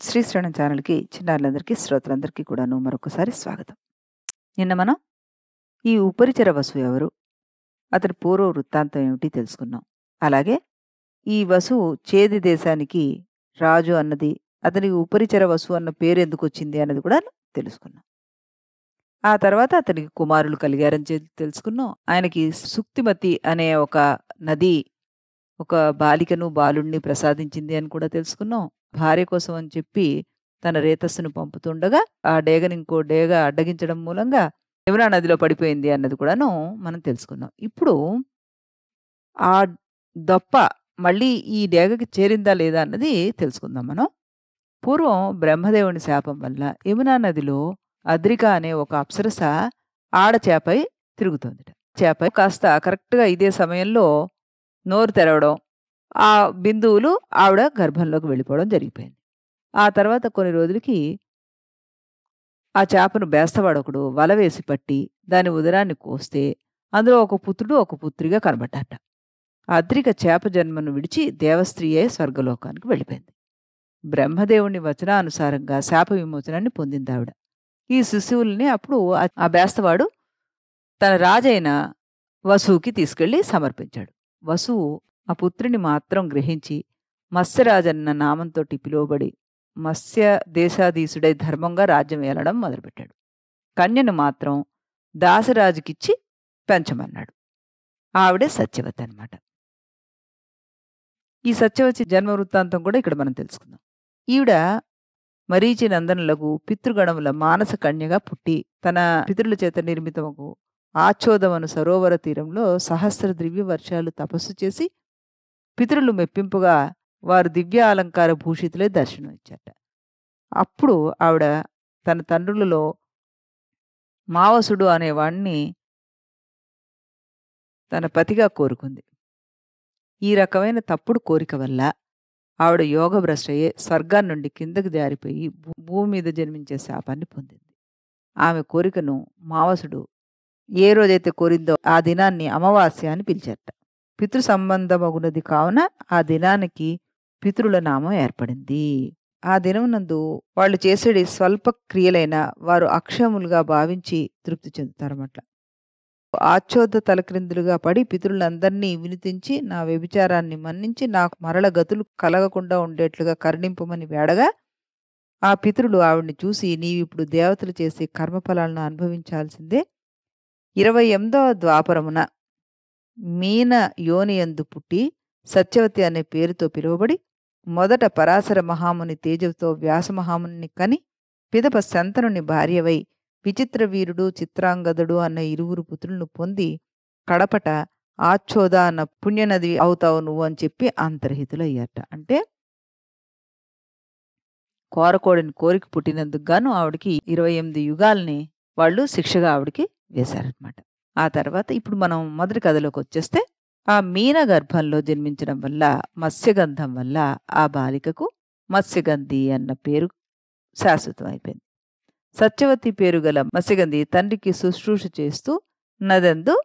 శ్రీశ్రవణం ఛానల్‌కి చిన్నారులందరికీ, శ్రోతలందరికీ కూడాను మరొకసారి స్వాగతం. నిన్న మనం ఈ ఉపరిచర వసువు ఎవరు? అతని పూర్వ వృత్తాంతం ఏమిటి తెలుసుకున్నాం. అలాగే ఈ వసువు చేది దేశానికి రాజు అన్నది, అతనికి ఉపరిచర వసువు అన్న పేరు ఎందుకొచ్చింది అన్నది కూడా తెలుసుకున్నాం. ఆ తర్వాత అతనికి కుమారులు కలిగారని తెలుసుకున్నాం. ఆయనకి సుక్తిమతి అనే ఒక నది ఒక బాలికను, బాలుడిని ప్రసాదించింది అని కూడా తెలుసుకున్నాం. భార్య కోసం అని చెప్పి తన రేతస్సును పంపుతుండగా, ఆ డేగని ఇంకో డేగ అడ్డగించడం మూలంగా యమునా నదిలో పడిపోయింది అన్నది కూడాను మనం తెలుసుకున్నాం. ఇప్పుడు ఆ దొప్ప మళ్ళీ ఈ డేగకి చేరిందా లేదా అన్నది తెలుసుకుందాం మనం. పూర్వం బ్రహ్మదేవుని శాపం వల్ల యమునా నదిలో అద్రిక అనే ఒక అప్సరస ఆడచేపై తిరుగుతోందిట. చేప కాస్త కరెక్ట్‌గా ఇదే సమయంలో నోరు తెరవడం, ఆ బిందువులు ఆవిడ గర్భంలోకి వెళ్ళిపోవడం జరిగిపోయింది. ఆ తర్వాత కొన్ని రోజులకి ఆ చేపను బేస్తవాడొకడు వల వేసి పట్టి దాని ఉదరాన్ని కోస్తే అందులో ఒక పుత్రుడు, ఒక పుత్రిగా కనబడ్డారట. ఆ అద్రిక చేప జన్మను విడిచి దేవస్త్రీ అయి స్వర్గలోకానికి వెళ్ళిపోయింది. బ్రహ్మదేవుని వచనానుసారంగా శాప విమోచనాన్ని పొందిందావిడ. ఈ శిశువుల్ని అప్పుడు ఆ బేస్తవాడు తన రాజైన వసువుకి తీసుకెళ్ళి సమర్పించాడు. వసువు ఆ పుత్రుని మాత్రం గ్రహించి మత్స్యరాజన్న నామంతోటి పిలువబడి మత్స్య దేశాధీశుడై ధర్మంగా రాజ్యం ఏలడం మొదలుపెట్టాడు. కన్యను మాత్రం దాసరాజుకిచ్చి పెంచమన్నాడు. ఆవిడే సత్యవతి అనమాట. ఈ సత్యవతి జన్మ వృత్తాంతం కూడా ఇక్కడ మనం తెలుసుకుందాం. ఈవిడ మరీచి నందనులకు పితృగణముల మానస కన్యగా పుట్టి తన పితరుల చేత నిర్మితమకు ఆచ్ఛోదమను సరోవర తీరంలో సహస్ర దివ్య వర్షాలు తపస్సు చేసి పితరులు మెప్పింపుగా వారు దివ్య అలంకార భూషితులే దర్శనం ఇచ్చారట. అప్పుడు ఆవిడ తన తండ్రులలో మావసుడు అనేవాణ్ణి తన పతిగా కోరుకుంది. ఈ రకమైన తప్పుడు కోరిక వల్ల ఆవిడ యోగభ్రష్టయ్యే స్వర్గాన్ని నుండి కిందకు జారిపోయి భూమి మీద జన్మించే శాపాన్ని పొందింది. ఆమె కోరికను మావసుడు ఏ రోజైతే కోరిందో ఆ దినాన్ని అమావాస్య అని పిలిచారట. పితృ సంబంధమగునది కావున ఆ దినానికి పితృల నామం ఏర్పడింది. ఆ దినమునందు వాళ్ళు చేసేది స్వల్ప క్రియలైన వారు అక్షయములుగా భావించి తృప్తి చెందుతారన్నమాట. ఆచ్ఛోద తలక్రిందులుగా పడి పితరులందరినీ వినితించి నా వ్యభిచారాన్ని మన్నించి నాకు మరల గతులు కలగకుండా ఉండేట్లుగా కరుణింపమని వేడగా ఆ పితరులు ఆవిడ్ని చూసి నీవిప్పుడు దేవతలు చేసే కర్మఫలాలను అనుభవించాల్సిందే. 28వ ద్వాపరమున మీన యోనియందు పుట్టి సత్యవతి అనే పేరుతో పిలువబడి మొదట పరాశర మహాముని తేజతో వ్యాస మహాముని కని పిదప శంతనుని భార్యవై విచిత్ర వీరుడు చిత్రాంగదుడు అన్న ఇరువురు పుత్రులను పొంది కడపట ఆచ్ఛోద అన్న పుణ్యనది అవుతావు నువ్వు అని చెప్పి అంతర్హితులయ్యారట. అంటే కోరకోడిని కోరిక పుట్టినందుకు గాను ఆవిడకి 28 యుగాల్ని వాళ్ళు శిక్షగా ఆవిడకి వేశారనమాట. ఆ తర్వాత ఇప్పుడు మనం మొదటి కథలోకి వచ్చేస్తే ఆ మీన గర్భంలో జన్మించడం వల్ల మత్స్యగంధం వల్ల ఆ బాలికకు మత్స్యగంధి అన్న పేరు శాశ్వతం అయిపోయింది. సత్యవతి పేరు గల మత్స్యగంధి తండ్రికి శుశ్రూష చేస్తూ నదందు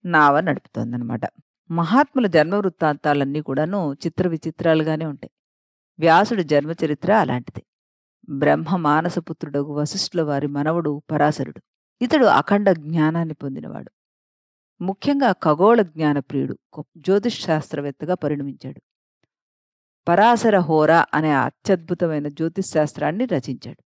నావ నడుపుతోందనమాట. మహాత్ముల జన్మ వృత్తాంతాలన్నీ కూడాను చిత్ర విచిత్రాలుగానే ఉంటాయి. వ్యాసుడి జన్మ చరిత్ర అలాంటిది. బ్రహ్మ మానసపుత్రుడగు వశిష్ఠుల వారి మనవడు పరాశరుడు. ఇతడు అఖండ జ్ఞానాన్ని పొందినవాడు. ముఖ్యంగా ఖగోళ జ్ఞానప్రియుడు, జ్యోతిష్ శాస్త్రవేత్తగా పరిణమించాడు. పరాశర హోర అనే అత్యద్భుతమైన జ్యోతిష్ శాస్త్రాన్ని రచించాడు.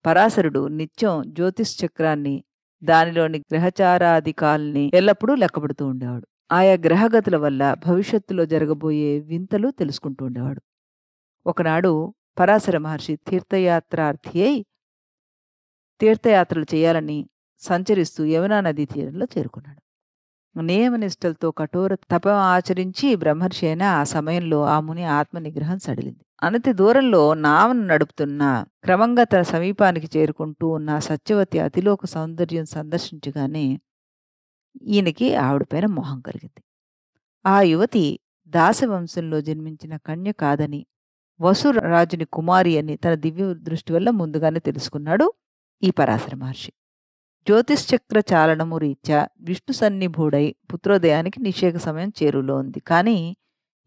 పరాశరుడు నిత్యం జ్యోతిష్ చక్రాన్ని, దానిలోని గ్రహచారాధికాల్ని ఎల్లప్పుడూ లెక్కబడుతూ ఉండేవాడు. ఆయా గ్రహగతుల వల్ల భవిష్యత్తులో జరగబోయే వింతలు తెలుసుకుంటూ ఉండేవాడు. ఒకనాడు పరాశర మహర్షి తీర్థయాత్రార్థి అయి తీర్థయాత్రలు చేయాలని సంచరిస్తూ యమునా నదీ తీరంలో చేరుకున్నాడు. నియమనిష్టలతో కఠోర తపం ఆచరించి బ్రహ్మర్షి అయిన ఆ సమయంలో ఆ ముని ఆత్మ నిగ్రహం సడిలింది. అనతి దూరంలో నావను నడుపుతున్న క్రమంగా తన సమీపానికి చేరుకుంటూ ఉన్న సత్యవతి అతిలోక సౌందర్యం సందర్శించగానే ఈయనకి ఆవిడపైన మోహం కలిగింది. ఆ యువతి దాసవంశంలో జన్మించిన కన్య కాదని, వసురాజుని కుమారి అని తన దివ్య దృష్టి వల్ల ముందుగానే తెలుసుకున్నాడు ఈ పరాశర మహర్షి. జ్యోతిశ్చక్ర చాలనము రీత్యా విష్ణు సన్నిభుడై పుత్రోదయానికి నిషేక సమయం చేరులో ఉంది. కానీ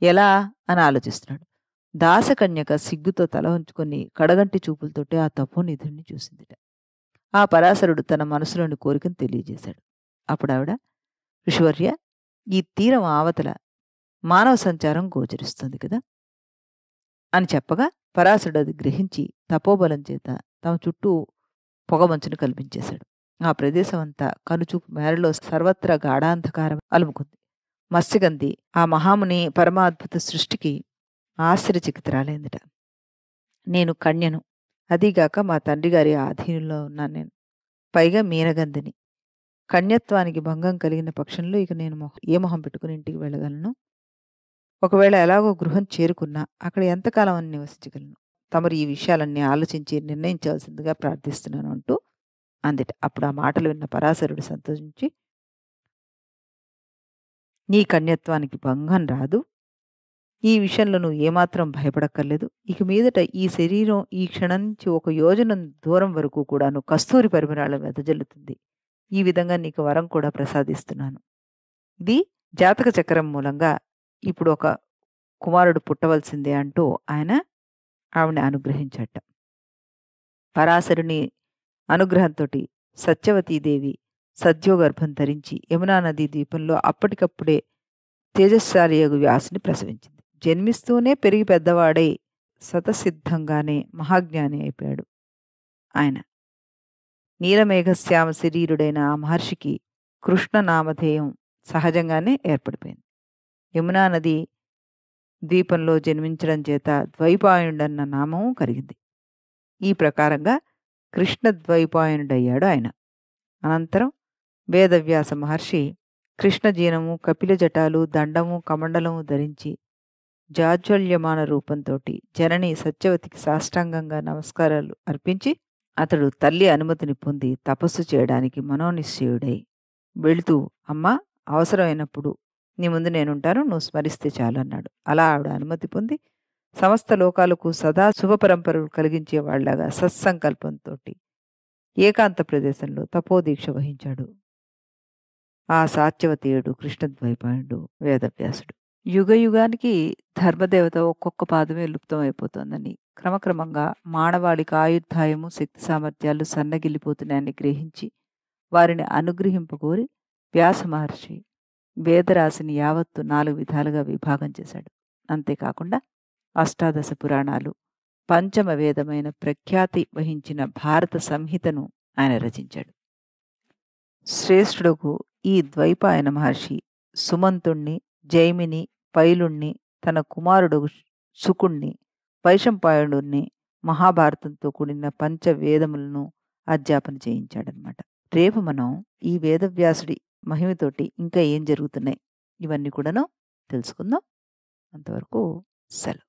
ఎలా అని ఆలోచిస్తున్నాడు. దాసకన్యక సిగ్గుతో తల ఉంచుకొని కడగంటి చూపులతోటి ఆ తపోనిధుడిని చూసిందిట. ఆ పరాశరుడు తన మనసులోని కోరికను తెలియజేశాడు. అప్పుడావిడ, ఋషివర్య, ఈ తీరం ఆవతల మానవ సంచారం గోచరిస్తుంది కదా అని చెప్పగా పరాశరుడు అది గ్రహించి తపోబలం చేత తమ చుట్టూ పొగమంచును కల్పించేశాడు. ఆ ప్రదేశం అంతా కనుచూపు మేరలో సర్వత్రా గాఢాంధకారం అలుముకుంది. మత్స్యగంధి ఆ మహాముని పరమాద్భుత సృష్టికి ఆశ్చర్యచకితురాలైందిట. నేను కన్యను, అదీగాక మా తండ్రి గారి ఆధీనంలో ఉన్నాను నేను, పైగా మీనగంధిని. కన్యత్వానికి భంగం కలిగిన పక్షంలో ఇక నేను ఏ మొహం పెట్టుకుని ఇంటికి వెళ్ళగలను? ఒకవేళ ఎలాగో గృహం చేరుకున్నా అక్కడ ఎంతకాలం అని నివసించగలను? తమరు ఈ విషయాలన్నీ ఆలోచించి నిర్ణయించవలసిందిగా ప్రార్థిస్తున్నాను అంటూ అందిట. అప్పుడు ఆ మాటలు విన్న పరాశరుడు సంతోషించి, నీ కన్యత్వానికి భంగం రాదు, ఈ విషయంలో నువ్వు ఏమాత్రం భయపడక్కర్లేదు. ఇక మీదట ఈ శరీరం ఈ క్షణం నుంచి 1 యోజనం దూరం వరకు కూడాను కస్తూరి పరిమళాలు వెదజల్లుతుంది. ఈ విధంగా నీకు వరం కూడా ప్రసాదిస్తున్నాను. ఇది జాతక చక్రం మూలంగా ఇప్పుడు ఒక కుమారుడు పుట్టవలసిందే అంటూ ఆయన ఆవిడని అనుగ్రహించట. పరాశరుని అనుగ్రహంతోటి సత్యవతీదేవి సద్యోగర్భం ధరించి యమునా నదీ ద్వీపంలో అప్పటికప్పుడే తేజస్శాలియగు వ్యాసుని ప్రసవించింది. జన్మిస్తూనే పెరిగి పెద్దవాడై స్వతసిద్ధంగానే మహాజ్ఞాని అయిపోయాడు ఆయన. నీలమేఘశ్యామ శరీరుడైన ఆ మహర్షికి కృష్ణ నామధేయం సహజంగానే ఏర్పడిపోయింది. యమునా నది ద్వీపంలో జన్మించడం చేత ద్వైపాయనుడన్న నామం కలిగింది. ఈ ప్రకారంగా కృష్ణ ద్వైపాయనుడయ్యాడు ఆయన. అనంతరం వేదవ్యాస మహర్షి కృష్ణజీనము, కపిల జటాలు, దండము, కమండలము ధరించి జాజ్వల్యమాన రూపంతోటి జనని సత్యవతికి సాష్టాంగంగా నమస్కారాలు అర్పించి అతడు తల్లి అనుమతిని పొంది తపస్సు చేయడానికి మనోనిశ్చయుడై వెళుతూ, అమ్మా, అవసరమైనప్పుడు నీ ముందు నేనుంటాను, నువ్వు స్మరిస్తే చాలు అన్నాడు. అలా ఆవిడ అనుమతి పొంది సమస్త లోకాలకు సదా శుభపరంపరలు కలిగించే వాళ్ళగా సత్సంకల్పంతో ఏకాంత ప్రదేశంలో తపోదీక్ష వహించాడు ఆ సాత్యవతీయుడు కృష్ణద్వైపాయనుడు వేదవ్యాసుడు. యుగయుగానికి ధర్మదేవత ఒక్కొక్క పాదమే లుప్తం అయిపోతోందని, క్రమక్రమంగా మానవాళికి ఆయుర్దాయము, శక్తి సామర్థ్యాలు సన్నగిల్లిపోతున్నాయని గ్రహించి వారిని అనుగ్రహింపకోరి వ్యాస మహర్షి వేదరాశిని యావత్తు 4 విధాలుగా విభాగం చేశాడు. అంతేకాకుండా అష్టాదశ పురాణాలు, పంచమ వేదమైన ప్రఖ్యాతి వహించిన భారత సంహితను ఆయన రచించాడు. శ్రేష్ఠుడుకు ఈ ద్వైపాయన మహర్షి సుమంతుణ్ణి, జైమిని, పైలుణ్ణి, తన కుమారుడు శుకుణ్ణి, వైశంపాయనుడిని మహాభారతంతో కూడిన పంచవేదములను అధ్యాపన చేయించాడనమాట. రేపు మనం ఈ వేదవ్యాసుడి మహిమతోటి ఇంకా ఏం జరుగుతున్నాయి ఇవన్నీ కూడాను తెలుసుకుందాం. అంతవరకు సెలవు.